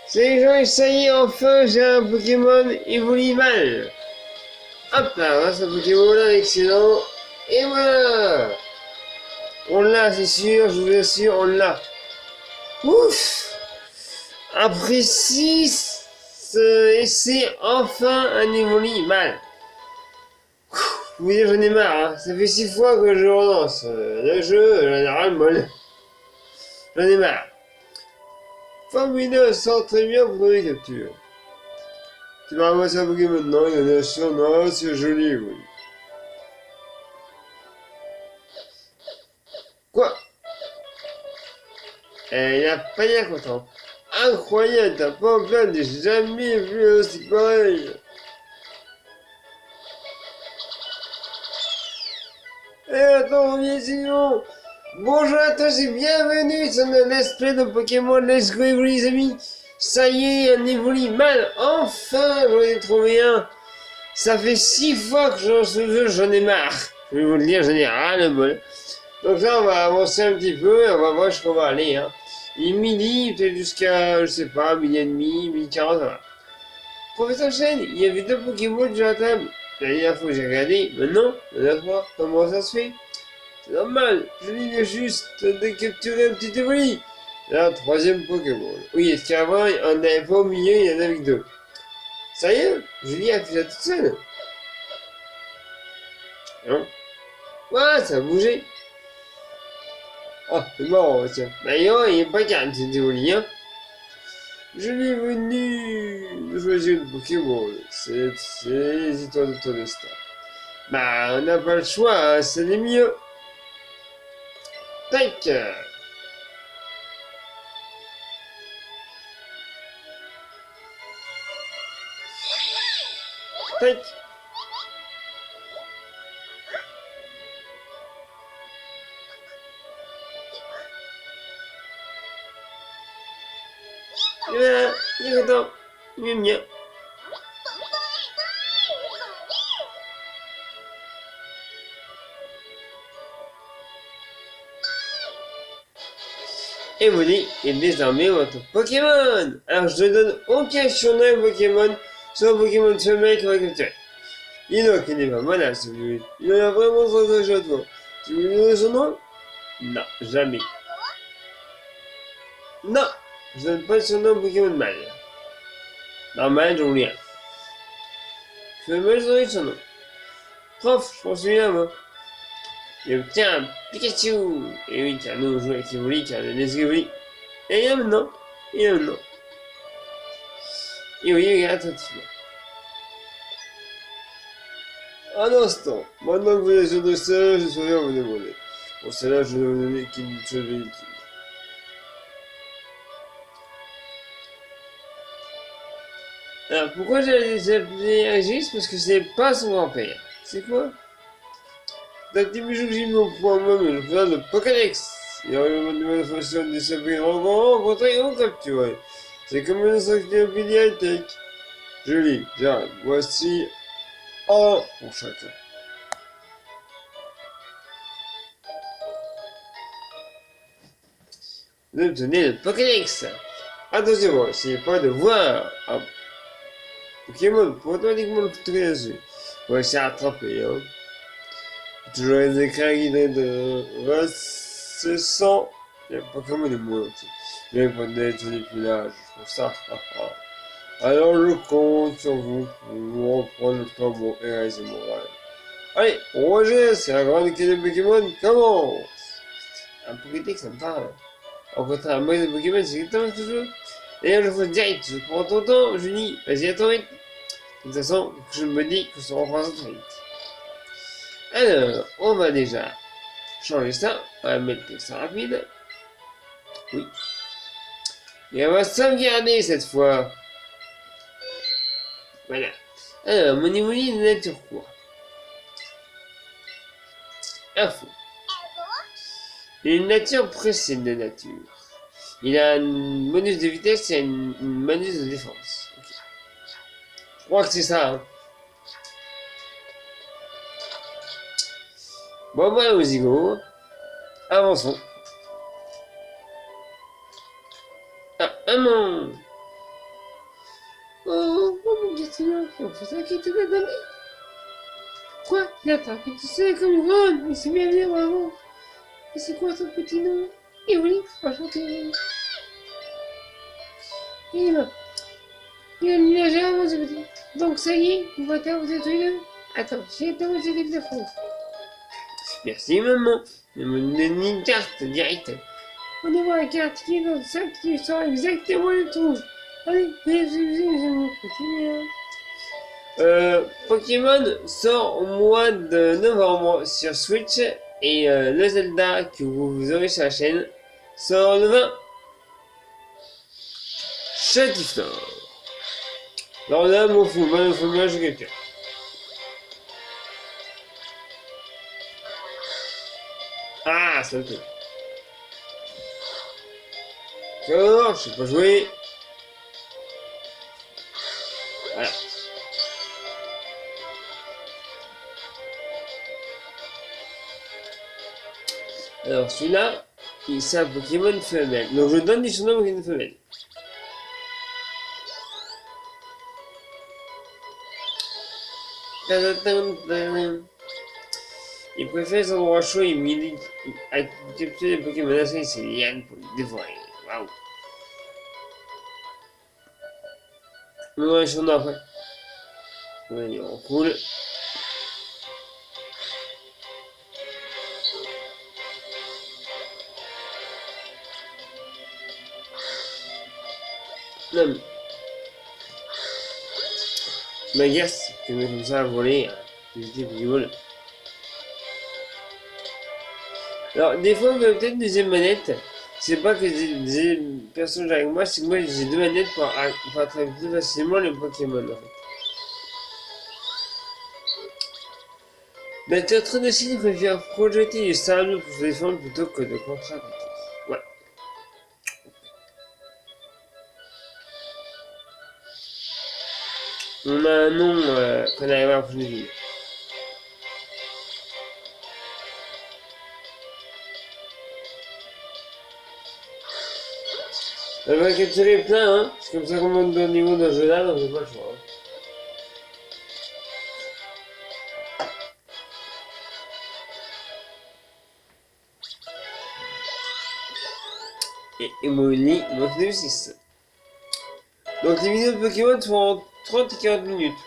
C'est les gens, ça y est, enfin, j'ai un Pokémon Evolimal. Hop là, voilà ce Pokémon-là, excellent. Et voilà. On l'a, c'est sûr, je vous assure, on l'a. Ouf. Après 6 essais, enfin un Evolimal. Vous dire, j'en ai marre, hein. Ça fait 6 fois que je relance le jeu, j'en ai ras le molle. J'en ai marre. Formidable, sort très bien pour les captures. Tu vas ramasser un Pokémon maintenant, il y en a sur, non, c'est joli, oui. Quoi? Il a pas l'air content. Incroyable, t'as pas en plein, j'ai jamais vu un aussi pareil. Eh, attends, viens sinon. Bonjour à tous et bienvenue sur notre let's play de Pokémon Let's Go Evoli, les amis. Ça y est, un Evolimal, enfin j'en ai trouvé un. Ça fait 6 fois que j'en suis jeu, j'en ai marre. Je vais vous le dire, j'en ai ras le bol. Donc là, on va avancer un petit peu et on va voir jusqu'où on va aller. Hein. Il est midi, peut-être jusqu'à, je sais pas, midi et demi, midi 40, voilà. Professeur Chen, il y avait 2 Pokémon sur la table. La dernière fois que j'ai regardé, maintenant, il y en a 3. Comment ça se fait? C'est normal, je viens juste de capturer un petit Evoli. Là, 3e Pokémon. Oui, est-ce qu'avant, on n'avait pas au milieu, il y en avait que 2. Sérieux? Julie a fait ça toute seule. Non? Ouais, ça a bougé. Ah, c'est marrant, tiens. D'ailleurs, il n'est pas calme, cet Evoli, hein. Je l'ai venu de choisir le Pokémon. C'est les histoires de ton destin. Bah, on n'a pas le choix, hein, c'est les mieux. Tac. Tac. Et voilà, il est content. Il aime bien. Evoli est désormais votre Pokémon. Alors je ne donne aucun surnom Pokémon, soit un Pokémon femelle qu'on va capturer. Inoki n'est pas malade si vous voulez. Il en a vraiment trop de à toi. Tu veux lui donner son nom? Non, jamais. Non, je donne pas de surnom Pokémon mâle. Normal, j'en rien. Femelle, j'en ai son nom. Prof, je prends celui-là, moi. Et obtiens Pikachu. Et oui, car nous on joue avec Evoli, car le Let's Go Evoli. Et il y a maintenant. Il y a maintenant. Et oui, regarde attentivement. Un instant. Maintenant que vous êtes sur le dressage, je saurai vous demander. Pour cela, je vais vous donner qu'une chose utile. Alors, pourquoi j'ai appelé Agis? Parce que c'est pas son grand-père. C'est quoi? C'est un petit bijou que j'ai mis au point moi-même, je faisais le Pokédex. Il y a eu une nouvelle façon de s'appeler rencontrer ou capturer. C'est comme une encyclopédie high-tech. Je lis, j'arrête. Voici un pour chacun. Vous obtenez le Pokédex. Attention, essayez pas de voir un Pokémon pour automatiquement le capturer dessus. Voici à attraper, hein. Toujours les écrits guidés de récessant. Les Pokémon est moins petit. Mais pour n'être plus l'âge, je trouve ça. Alors je compte sur vous pour vous reprendre le flambeau et réaliser mon rêve. Allez, Roger, c'est la grande équipe de Pokémon commence. Un Pokédex, ça me parle. Au contraire, un mode de Pokémon, c'est exactement ce que je veux. D'ailleurs, je fais direct, je prends ton temps, je dis, vas-y, attends vite. De toute façon, je me dis que ça reprend ça très vite. Alors, on va déjà changer ça. On va mettre ça rapide. Oui. Et on va sauvegarder cette fois. Voilà. Alors, mon Evoli de nature quoi? Info. Une nature précède de nature. Il a un bonus de vitesse et un bonus de défense. Okay. Je crois que c'est ça. Hein. Bon, voilà, aux zigots. Avançons. Ah, non! mon garçon, on fait ça qui te l'a donné. Quoi? Il attrape tout seul comme une grande, mais c'est bien bien, bravo. Et c'est quoi ton petit nom? Et oui, enchanté. Et là, il a nagé avant ce petit. Donc ça y est, vous êtes tous les deux. Attends, j'ai dans les équipes de France. Merci maman, elle me donne une carte directe. On y voit la carte qui est dans le sac qui sort exactement le trou. Allez, continuez. Pokémon sort au mois de novembre sur Switch et le Zelda que vous aurez sur la chaîne sort le 20. Chatiflore. Alors là, m'en fous, moi, il faut bien jouer quelqu'un. Ah, ça le fait. D'accord, je sais pas jouer. Voilà. Alors celui-là, c'est un Pokémon femelle. Donc je donne du surnom Pokémon femelle. Il préfère les endroits chauds et humides. À capturer les Pokémon menacés, c'est liane pour les dévorer. Waouh. On va les surnoms après. Allez, on roule. Non mais... m'agace que me comme ça à voler. J'étais Pokémon. Alors, des fois, peut-être deuxième manette, c'est pas que des personnes avec moi, c'est que moi j'ai deux manettes pour attraper plus facilement les Pokémon en fait. Nature très docile préfère projeter du sable pour se défendre plutôt que de contre-attaquer. Ouais. On a un nom qu'on arrive à la prochaine vidéo. Elle va capturer plein, hein. C'est comme ça qu'on monte au niveau d'un jeu là, donc j'ai pas le choix. Hein. Et Emily, donc 6. Donc les vidéos de Pokémon sont en 30 et 40 minutes.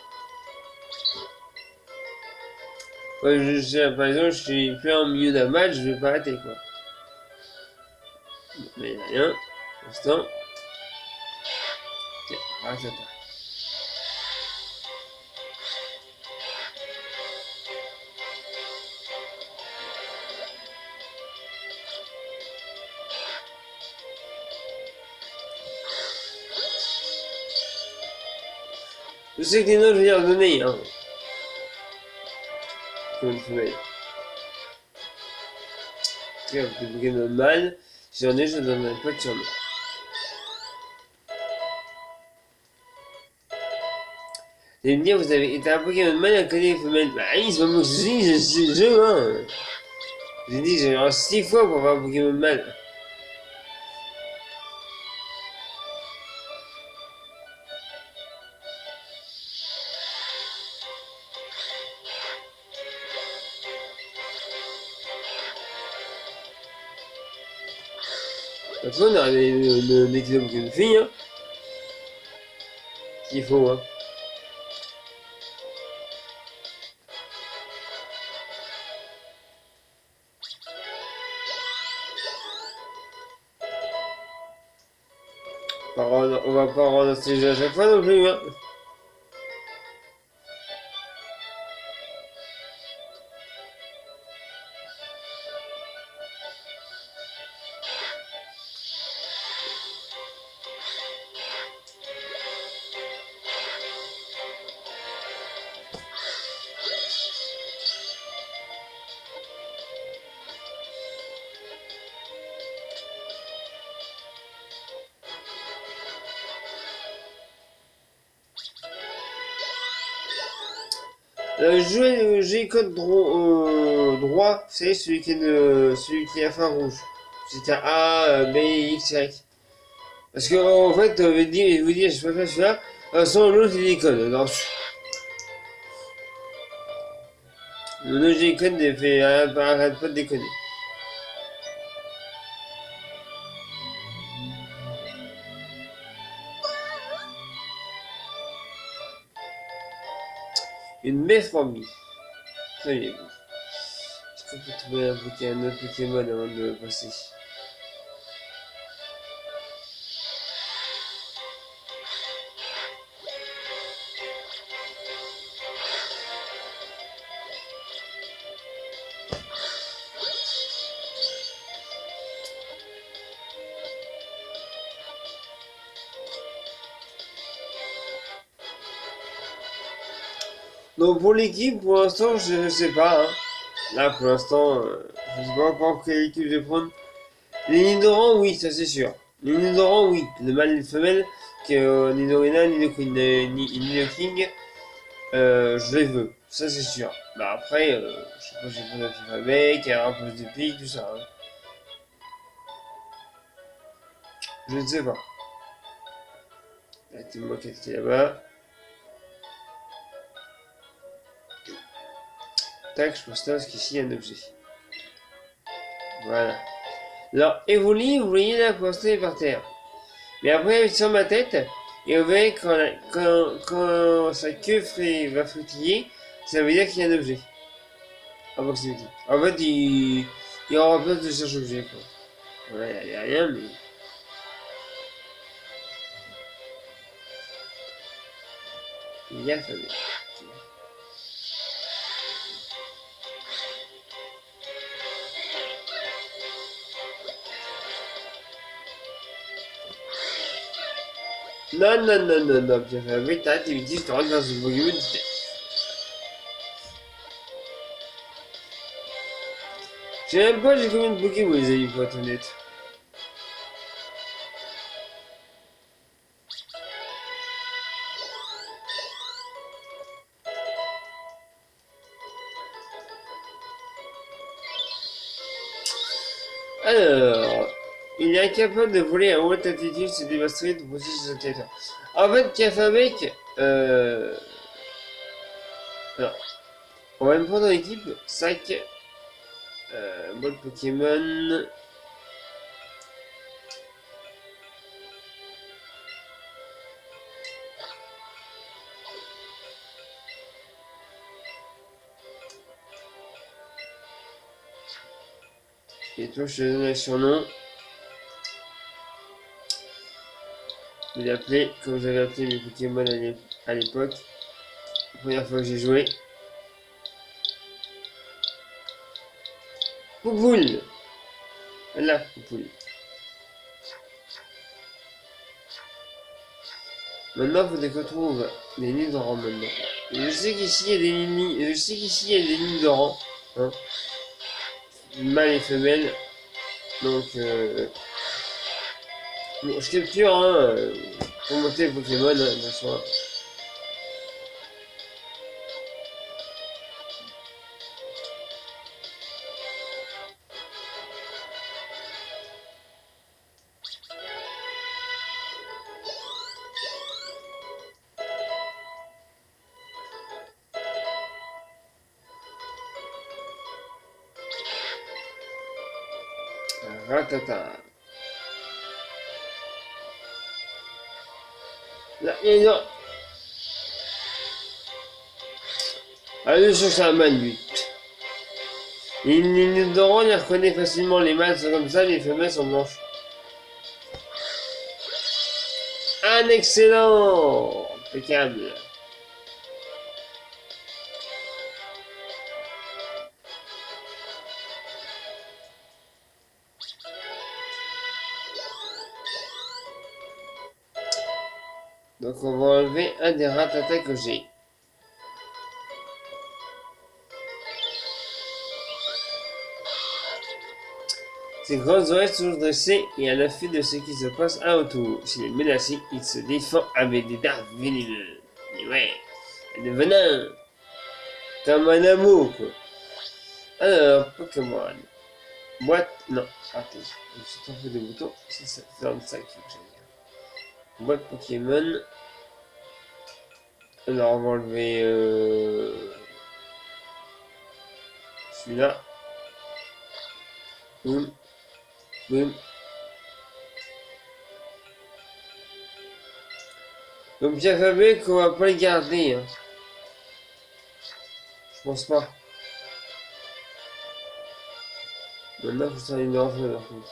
Ouais, par exemple, je suis plus en milieu d'un match, je vais pas arrêter quoi. Mais rien, pour l'instant. Tiens, ah, ça part. Je sais que les noms, je vais les redonner, hein. Comme une femelle. En tout cas, pour les Pokémon mâles, si j'en ai, je ne donnerai pas de surnom. Vous allez me dire, vous avez été un Pokémon mâle et un collier femelle. Bah oui, c'est pas moi que je dis, c'est le jeu, hein. J'ai dit, j'ai eu 6 fois pour avoir un Pokémon mâle. De toute façon, on a des équipes de filles, hein. Qu'il faut, hein. On va pas rendre ces jeux à chaque fois non plus, hein. Jouer le code droit, c'est celui qui est celui qui est à fin rouge. C'était A, B, X, Y. Parce que en fait, il vous dit, je préfère celui-là, sans l'autre, il déconne. Alors, le déconne, il fait, arrête pas de déconner. Une belle fourmi. Soyez-vous. Est-ce qu'on peut trouver un autre Pokémon avant de passer? Donc pour l'équipe, pour l'instant, je ne sais pas. Hein. Là, pour l'instant, je ne sais pas encore quelle équipe je vais prendre. Les Nidoran, oui, ça c'est sûr. Les Nidoran, oui. Le mâle et le femelle, que Nidorina, Nidoking, Nidoking, je les veux. Ça c'est sûr. Bah après, je sais pas, j'ai pas d'alphabet, qui a un peu de pique, tout ça. Hein. Je ne sais pas. Là, tout le monde qui est là-bas. Tac, je constate parce qu'ici il y a un objet. Voilà. Alors, Evoli, vous voyez là, pour l'instant, il est par terre. Mais après, sur ma tête, et vous verrez quand sa queue va frétiller, ça veut dire qu'il y a un objet. Approximatif. En fait, il aura pas de cherche objet, quoi. Voilà, il n'y a rien, mais. Il y a famille. Non, non, non, non, non, bien fait. Oui, t'arrêtes, il me dit, je te rentre dans une Pokémon. Je sais même pas j'ai combien de Pokémon, les amis, pour être honnête. Alors, il est incapable de voler à haute altitude, c'est dévastateur de poser sur sa territoire. En fait, Cafamec, alors, on va me prendre dans l'équipe, sac, bol Pokémon. Et toi, je te donne un surnom. Je vais l'appeler comme j'avais appelé mes Pokémon à l'époque. La première fois que j'ai joué. Poupoule. Voilà, Poupoule. Maintenant, il faudrait qu'on trouve des Nidoran maintenant. Et je sais qu'ici, il y a des Nini. Je sais qu'ici, il y a des Nidoran. Hein. Mâle et femelle. Donc, bon, je capture, hein, pour monter les Pokémon, hein, machin. Ratata. Là, il y a allez, sur sa main, lui. Les Nidoran, il reconnaît facilement les mâles sont comme ça, les femelles sont blanches. Un excellent! Impeccable. Donc on va enlever un des Ratata que j'ai. Ses grandes oreilles sont toujours dressées et à l'affût de ce qui se passe autour. S'il est menacé, il se défend avec des dards vénéneux. Et ouais, des venins. Comme un amour, quoi. Alors, Pokémon. Boîte, non, raté. Je me suis trompé de bouton. C'est dans le sac que j'ai. Boîte Pokémon. Alors on va enlever celui-là. Boum. Boum. Donc bien fait qu'on va pas les garder. Hein. Je pense pas. Maintenant faut s'en aller dans le feu par contre.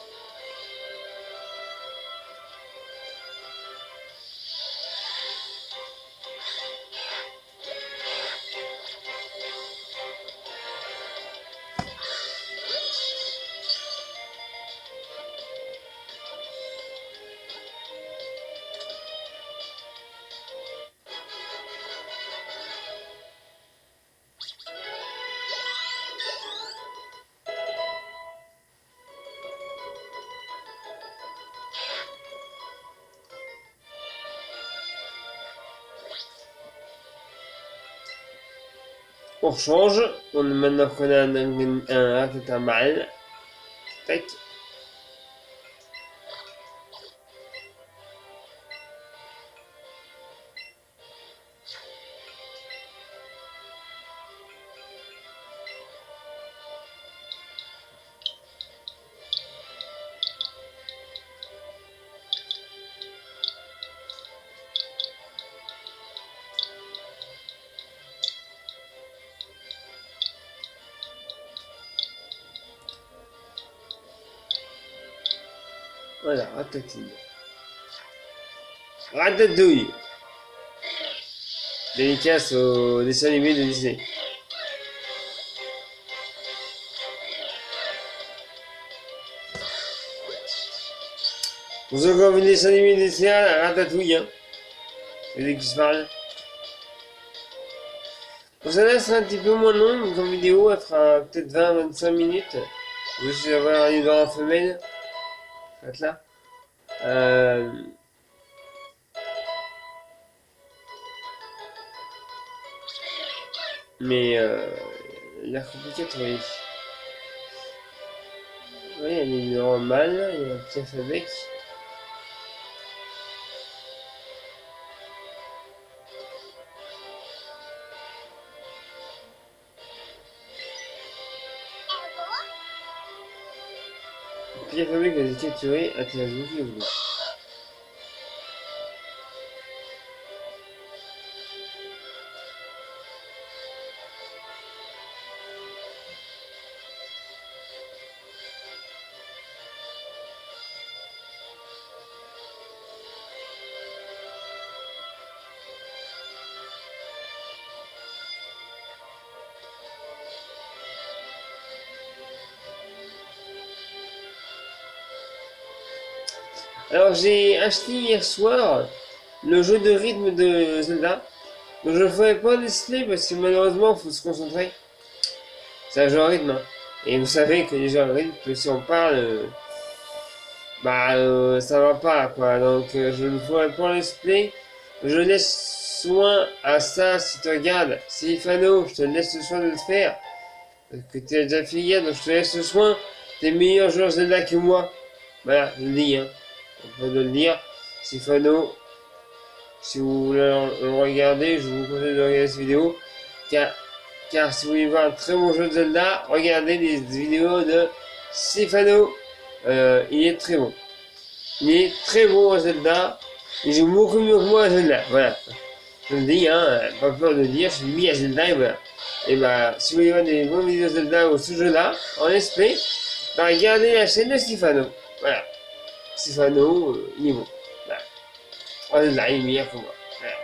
On change. On maintenant qu'on a un mal. Tac. Voilà, ratatouille. Ratatouille. Dédicace au dessin animé de Disney. Pour ceux qui ont vu le dessin animé de Disney, Ratatouille, hein. C'est des qui se parlent. Pour ça là, c'est un petit peu moins long, comme vidéo, elle fera peut-être 20-25 minutes. Je vais avoir une dans la femelle. Faites là. Mais il a compliqué de trouver. Oui, il y a des numéros mal, il y a un petit alphabet. Le petit alphabet que j'ai capturé intéresse beaucoup vous. Alors j'ai acheté hier soir le jeu de rythme de Zelda. Donc je ne ferai pas le display parce que malheureusement il faut se concentrer. C'est un jeu à rythme. Hein. Et vous savez que les jeux à rythme, si on parle, ça va pas quoi. Donc je ne ferai pas le display. Je laisse soin à ça si tu regardes. Sylphano, je te laisse le soin de le faire. Parce que tu as déjà fait hier, donc je te laisse le soin. T'es meilleur joueur Zelda que moi. Voilà, je le dis. Hein. On peut le dire. Sylphano, si vous voulez le regarder, je vous conseille de regarder cette vidéo. Car si vous voulez voir un très bon jeu de Zelda, regardez les vidéos de Sylphano. Il est très bon. Il est très bon à Zelda. Il joue beaucoup mieux que moi à Zelda. Voilà. Je le dis, hein, pas peur de le dire, je suis mis à Zelda et voilà. Et bah, si vous voulez voir des bonnes vidéos de Zelda ou ce jeu-là, en SP, bah, regardez la chaîne de Sylphano. Voilà. Sylphano, il est bon. Voilà. Oh, Zelda, il est meilleur que moi. Voilà.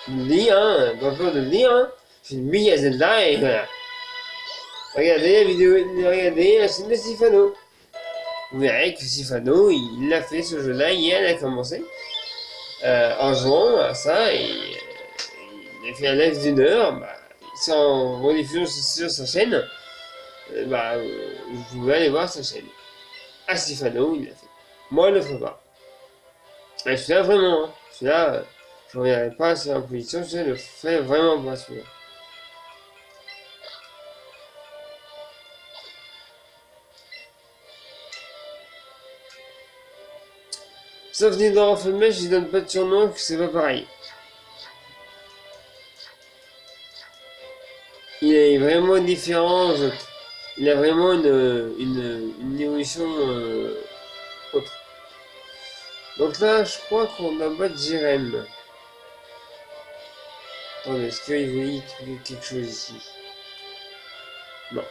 Je le dis, hein, pas peur de le dire, hein. Je suis mis à Zelda et voilà. Regardez la vidéo, regardez la chaîne de Sylphano. Vous verrez que Sylphano, il a fait ce jeu-là hier, il a commencé. En jouant à ça, et il a fait un live d'une heure, bah, c'est en rediffusion sur sa chaîne. Vous pouvez aller voir sa chaîne. Ah, Sylphano, il l'a fait. Moi, je le ferai pas. Mais celui-là, vraiment, hein. Celui-là, je ne reviendrai pas sur la position, je le fais vraiment pas celui-là. Sauf Nidorov femelle, je lui donne pas de surnom, que c'est pas pareil. Il est vraiment différent, il a vraiment une évolution autre. Donc là, je crois qu'on a battu Jérém. Attendez, est-ce qu'il voulait trouver quelque chose ici? Non.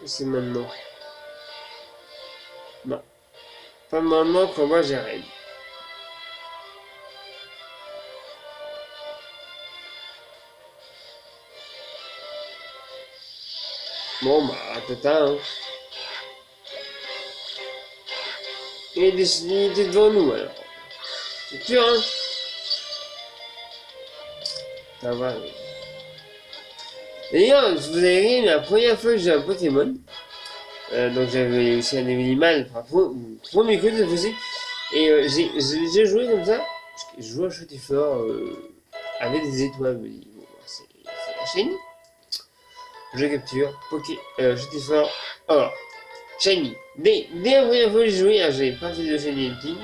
C'est maintenant. Non. Pas maintenant qu'on va Jérém. Bon, bah, tata, hein. Il était devant nous, alors. C'est sûr, hein. Ça va. D'ailleurs, je vous avais dit, la première fois que j'ai un Pokémon, donc j'avais aussi un animal, premier coup de fois et j'ai joué comme ça, je jouais à Chotifort avec des étoiles, me dit, bon, c'est shiny. Je capture, Chotifort, or, shiny. Dès la première fois que j'ai joué, j'avais pas fait de shiny hunting,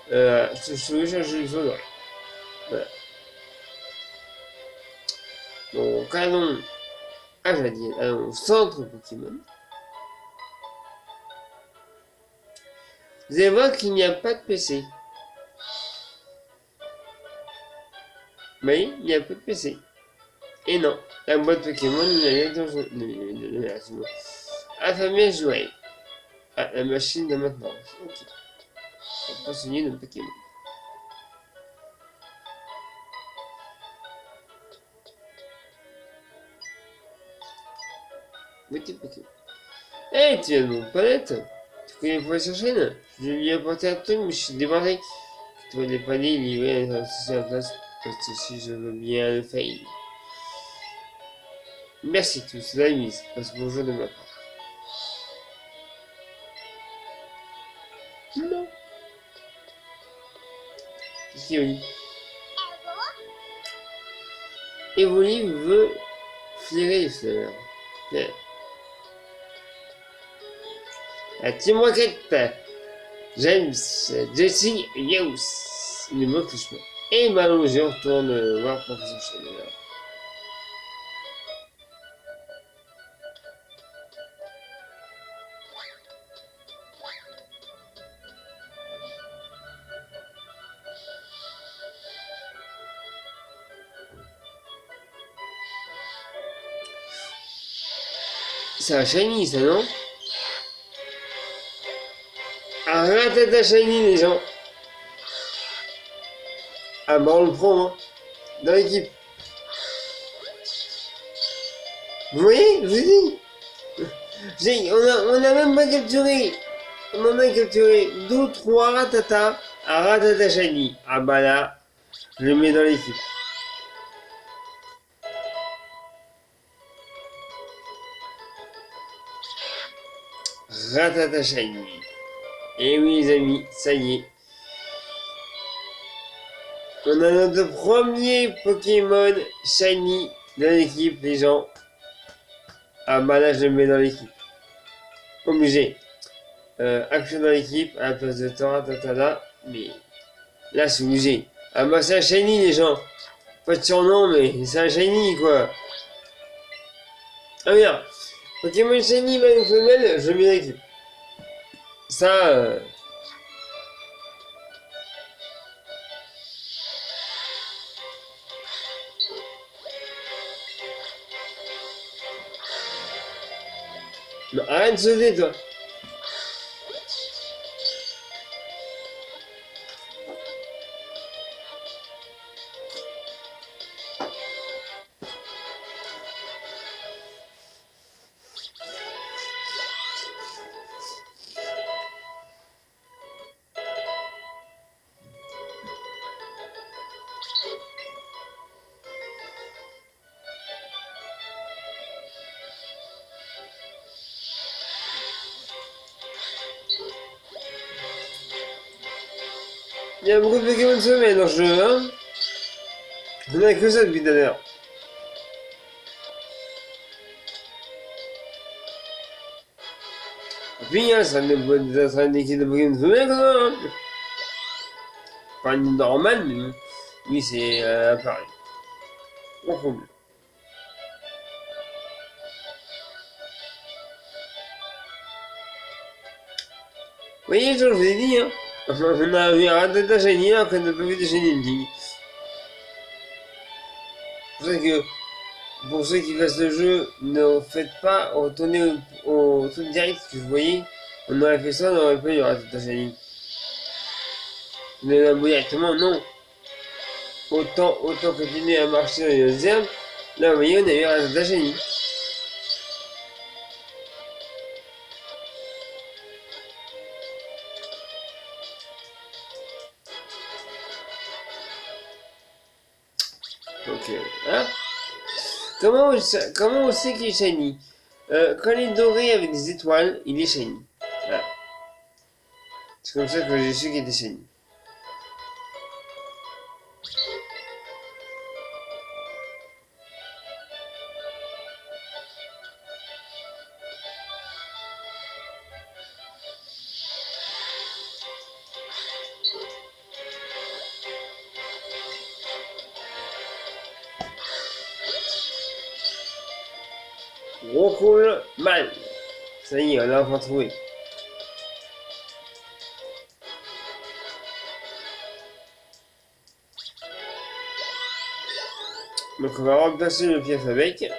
je voulais changer de fort, voilà. Donc allons à Jadien, allons au centre Pokémon. Vous allez voir qu'il n'y a pas de PC. Oui, il n'y a pas de PC. Et non, la boîte Pokémon, il y a affamé jouer. Ah, la machine de maintenance. Ok. On va pas soigner de Pokémon. Petit Pokémon. Hey, tu viens de mon palette? Tu connais pas sur chaîne? Je lui ai apporté un truc, mais je suis débordé. Tu vois les paniers livrés sur la place parce que si je veux bien le faire. Merci tous, la mise. Passe bonjour de ma part. Non. Qu'est-ce qu'il y a eu? Evoli veut flairer les fleurs. La team Rocket, James, Jesse, Yous. Il ne me touche pas. Et Malon, je retourne voir Professeur Schneider. C'est un shiny, ça, non? Un ratata shiny, les gens. Ah bah on le prend, hein. Dans l'équipe. Vous voyez, je vous dis. On a même pas capturé. On en a capturé 2 ou 3 ratata. Un ratata shiny. Ah bah là, je le mets dans l'équipe. Ratata shiny. Et oui les amis, ça y est. On a notre premier Pokémon shiny dans l'équipe, les gens. Ah bah là, je le mets dans l'équipe. Obligé. Action dans l'équipe à la place de Toratatala. Mais là, c'est obligé. Ah bah c'est un shiny, les gens. Pas de surnom, mais c'est un shiny, quoi. Ah bien. Pokémon shiny, mâle ou femelle, je le mets dans l'équipe. Ça... Non, arrête de sauter, toi. Il y a beaucoup de Pokémon de sommeil dans le jeu, hein. On a que ça depuis tout à l'heure. puis, hein, ça sera une équipe de Pokémon femelle, hein. Pas une normale, mais oui, c'est pareil. Pas de problème. Vous voyez, je vous ai dit, hein. On a vu un Ratata Shiny alors qu'on n'a pas vu de Shiny Hunting. C'est pour ça que, pour ceux qui fassent le jeu, ne faites pas retourner au truc direct que vous voyez. On aurait fait ça, on n'aurait pas eu Ratata Shiny. Mais là, directement, non. Autant continuer à marcher dans les herbes. Là, vous voyez, on a eu Ratata Shiny. Donc, hein. Comment on sait qu'il est shiny? Quand il est doré avec des étoiles, il est shiny. Voilà. C'est comme ça que j'ai su qu'il était shiny. Gros cool, mal. Ça y est, on a enfin trouvé. Donc on va remplacer le Piafabec.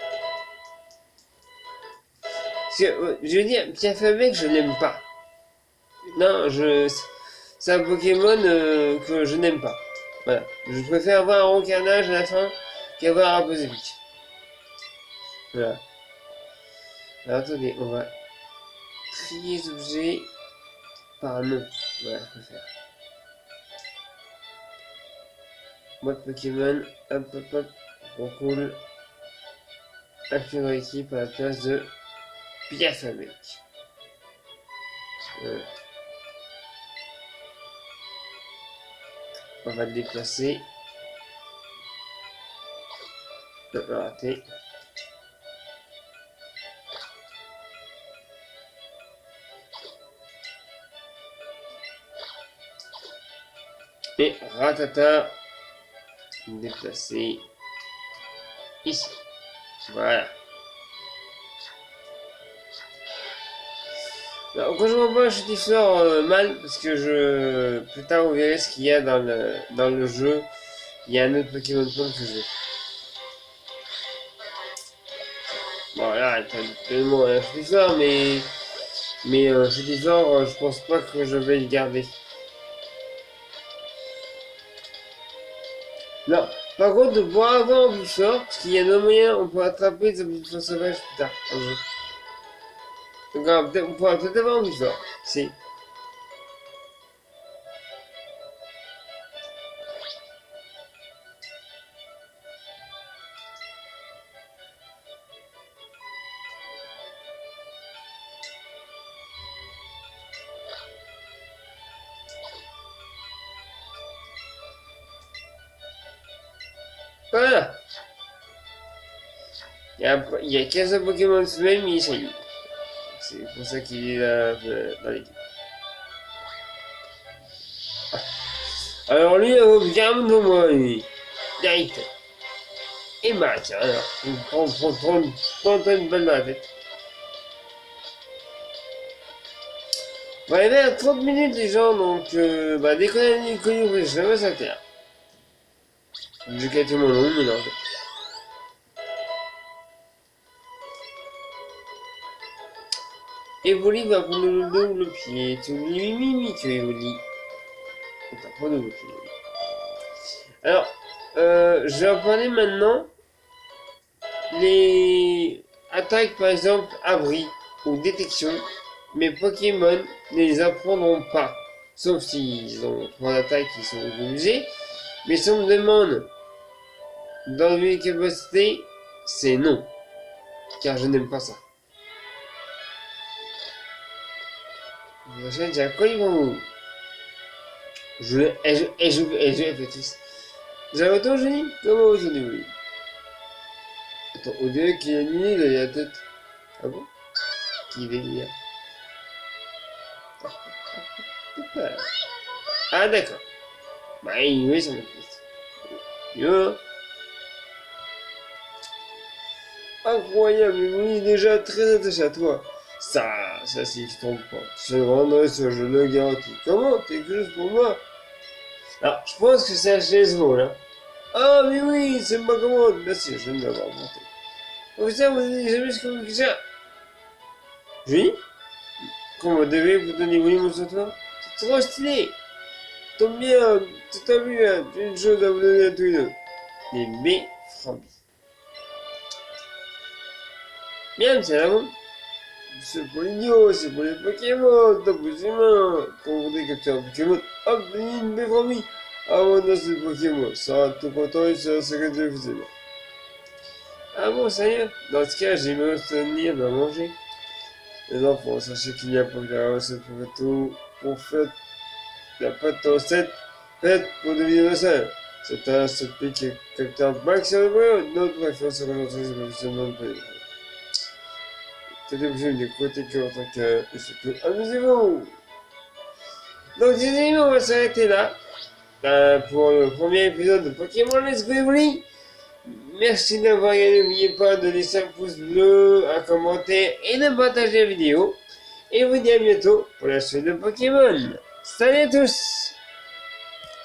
Je veux dire, Piafabec, je n'aime pas. Non, c'est un Pokémon que je n'aime pas. Voilà. Je préfère avoir un Roncarnage à la fin qu'avoir un Posébic. Voilà. Alors attendez, on va trier les objets par nom. Voilà, je préfère. Boîte Pokémon, hop, on coule. Inclure dans l'équipe à la place de Piafabec. Voilà. On va le déplacer. Non, raté. Et Ratata déplacer ici. Voilà. Alors, quand je vois pas, je diffère mal parce que plus tard vous verrez ce qu'il y a dans le jeu. Il y a un autre Pokémon Point que j'ai. Bon là, tellement un diffère, mais je diffère, je pense pas que je vais le garder. Non, par contre, pour avoir un Bifort, parce qu'il y a nos moyens, on peut attraper des Bifort sauvages plus tard dans le jeu. Donc on pourra peut-être avoir un Bifort, si. Voilà. Il y a 15 Pokémon femelles, mais il est shiny. C'est pour ça qu'il est là dans l'équipe. Alors lui, il va bien de moi, lui. Direct. Et bah tiens, alors, il prend une balle dans la tête. On va arriver à 30 minutes les gens, donc dès qu'on a une connu, je vais s'arrêter. J'ai quitté mon nom, mais non. Evoli va prendre le double pied. Tu oublies Mimi que Evoli. Attends, prends le double pied. Alors, je vais en parler maintenant. Les attaques, par exemple, abri ou détection, mes Pokémon ne les apprendront pas. Sauf s'ils ont 3 attaques qui sont obligés. Mais si on me demande d'enlever les capacités, c'est non. Car je n'aime pas ça. Je vais quoi ils vont. Je fais tous. Vous avez autant Jenny? Comment aujourd'hui, oui? Attends, au début qu'il a mis, il a la tête. Ah bon? Qui est délire? Super. Ah, d'accord. Bah, oui, ça m'intéresse. Bien. Incroyable, oui, déjà très attaché à toi. Ça s'y trompe pas. Je te rendrai ce je le garantis. Comment? T'es quelque chose pour moi? Alors, je pense que c'est acheté ce mot là. Ah, mais oui, c'est ma commande. Merci, je viens de l'avoir monté. Professeur, vous n'avez jamais ce que ça. Oui? Comment devez vous donner volume ce soir? C'est trop stylé. Tombe bien, tout à vu, hein. J'ai une chose à vous donner à tous les deux. Les baies Frambi. Bien, c'est la bonne. C'est pour l'idiot, c'est pour les Pokémon, top les humains. Quand vous voudrez capturer un Pokémon, hop, donnez une baie Frambi. Avant de ce Pokémon, ça sera tout content et ça sera difficilement. Ah bon, ça y est. Dans ce cas, j'ai me tenir de manger. Les enfants, sachez qu'il n'y a pas que la recette pour tout, pour faire la pâte en recette faite pour devenir le sel. C'est un seul pic qui capte un maximum de bruit, notre préférence se concentrer sur le fonctionnement de pays. C'est possible d'écouter que votre cœur et surtout amusez-vous. Donc, les amis, on va s'arrêter là pour le premier épisode de Pokémon Let's Go Evoli. Merci d'avoir regardé, n'oubliez pas de laisser un pouce bleu, un commentaire et de partager la vidéo. Et je vous dis à bientôt pour la suite de Pokémon. Salut à tous!